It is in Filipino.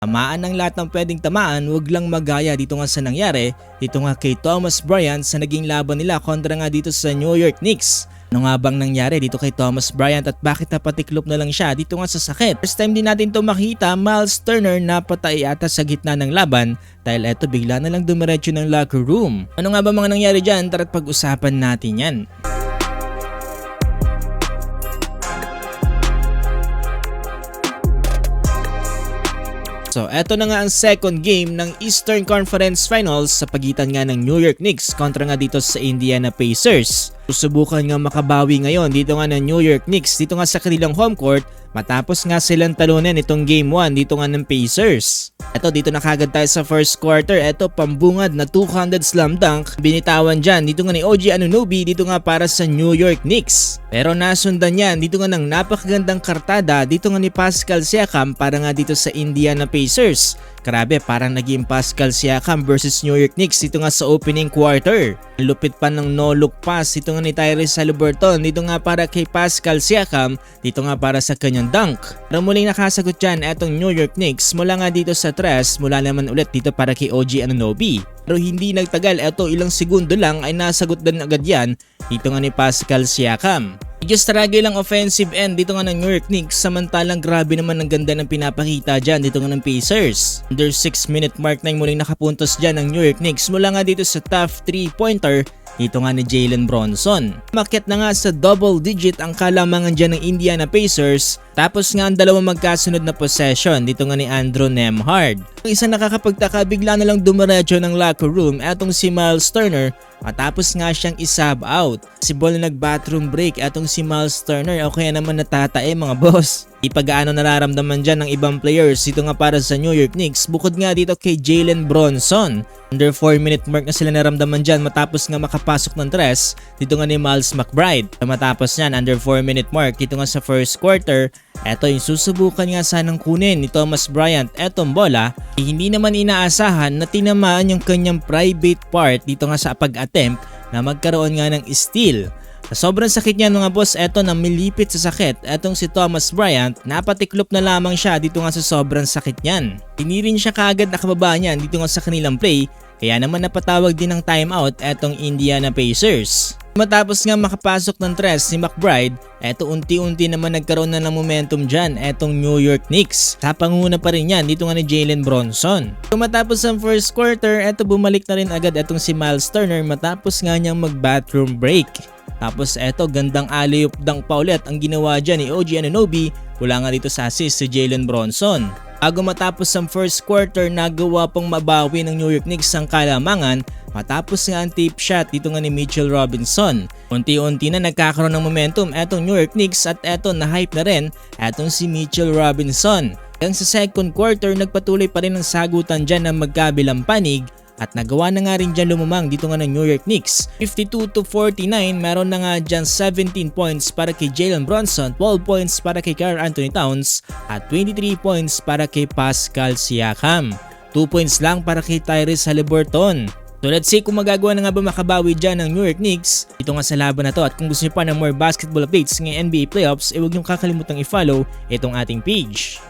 Tamaan ng lahat ng pwedeng tamaan, wag lang magaya dito nga sa nangyari dito nga kay Thomas Bryant sa naging laban nila kontra nga dito sa New York Knicks. Ano nga bang nangyari dito kay Thomas Bryant at bakit napatiklop na lang siya dito nga sa sakit? First time din natin ito makita, Miles Turner napatay ata sa gitna ng laban dahil eto bigla na lang dumiretso ng locker room. Ano nga ba mga nangyari dyan? Tara't pag-usapan natin yan. So, eto na nga ang second game ng Eastern Conference Finals sa pagitan nga ng New York Knicks kontra nga dito sa Indiana Pacers. Susubukan nga makabawi ngayon dito nga ng New York Knicks dito nga sa kanilang home court matapos nga silang talunan itong game 1 dito nga ng Pacers. Eto dito na kagad tayo sa first quarter. Eto pambungad na 200 slam dunk binitawan dyan dito nga ni OG Anunoby dito nga para sa New York Knicks. Pero nasundan yan dito nga ng napakagandang kartada dito nga ni Pascal Siakam para nga dito sa Indiana Pacers. Grabe, parang naging Pascal Siakam versus New York Knicks dito nga sa opening quarter. Lupit pa ng no-look pass dito nga ni Tyrese Haliburton dito nga para kay Pascal Siakam dito nga para sa kanyang dunk. Pero muling nakasagot dyan etong New York Knicks mula nga dito sa tres, mula naman ulit dito para kay OG Anunoby. Pero hindi nagtagal, eto ilang segundo lang ay nasagot din agad yan dito nga ni Pascal Siakam. Just struggle lang offensive end dito nga ng New York Knicks samantalang grabe naman ang ganda ng pinapakita dyan dito nga ng Pacers. Under 6-minute mark na yung muling nakapuntos dyan ng New York Knicks mula nga dito sa tough 3-pointer dito nga ni Jalen Bronson. Makyat na nga sa double digit ang kalamangan dyan ng Indiana Pacers tapos nga ang dalawang magkasunod na possession dito nga ni Andrew Nembhard. Ang isa nakakapagtaka bigla na lang dumiretso ng locker room etong si Miles Turner matapos nga siyang isub out. Si ball na nag-bathroom break etong si Miles Turner o kaya naman natatae mga boss. Di pa gaano nararamdaman dyan ng ibang players dito nga para sa New York Knicks bukod nga dito kay Jalen Bronson. Under 4-minute mark na sila naramdaman dyan matapos nga makapasok ng tres dito nga ni Miles McBride. Matapos nyan under 4-minute mark dito nga sa first quarter, eto yung susubukan nga sanang kunin ni Thomas Bryant etong bola hindi naman inaasahan na tinamaan yung kanyang private part dito nga sa pag-attempt na magkaroon nga ng steal. Sa sobrang sakit niya mga boss, eto na milipit sa sakit. Etong si Thomas Bryant, napatiklop na lamang siya dito nga sa sobrang sakit niyan. Hindi rin siya kaagad nakababa niyan dito nga sa kanilang play, kaya naman napatawag din ng timeout etong Indiana Pacers. Matapos nga makapasok ng tres si McBride, eto unti-unti naman nagkaroon na ng momentum dyan etong New York Knicks. Sa panguna pa rin yan dito nga ni Jalen Bronson. Matapos ang first quarter, eto bumalik na rin agad etong si Miles Turner matapos nga niyang mag-bathroom break. Tapos eto gandang alley-oop dunk pa ulit ang ginawa dyan ni OG Anunoby mula nga dito sa assist si Jalen Bronson. Bago matapos ang first quarter, nagawa pang mabawi ng New York Knicks ang kalamangan matapos nga ang tip shot dito nga ni Mitchell Robinson. Unti-unti na nagkakaroon ng momentum etong New York Knicks at eto na-hype na rin etong si Mitchell Robinson. Hanggang sa second quarter, nagpatuloy pa rin ang sagutan dyan ng magkabilang panig at nagawa na nga rin dyan lumamang dito nga ng New York Knicks. 52-49, meron na nga dyan 17 points para kay Jalen Bronson, 12 points para kay Karl-Anthony Towns at 23 points para kay Pascal Siakam. 2 points lang para kay Tyrese Haliburton. So let's see kung magagawa na nga ba makabawi dyan ng New York Knicks dito nga sa laban na to. At kung gusto niyo pa ng more basketball updates ng NBA playoffs, huwag niyong kakalimutang i-follow itong ating page.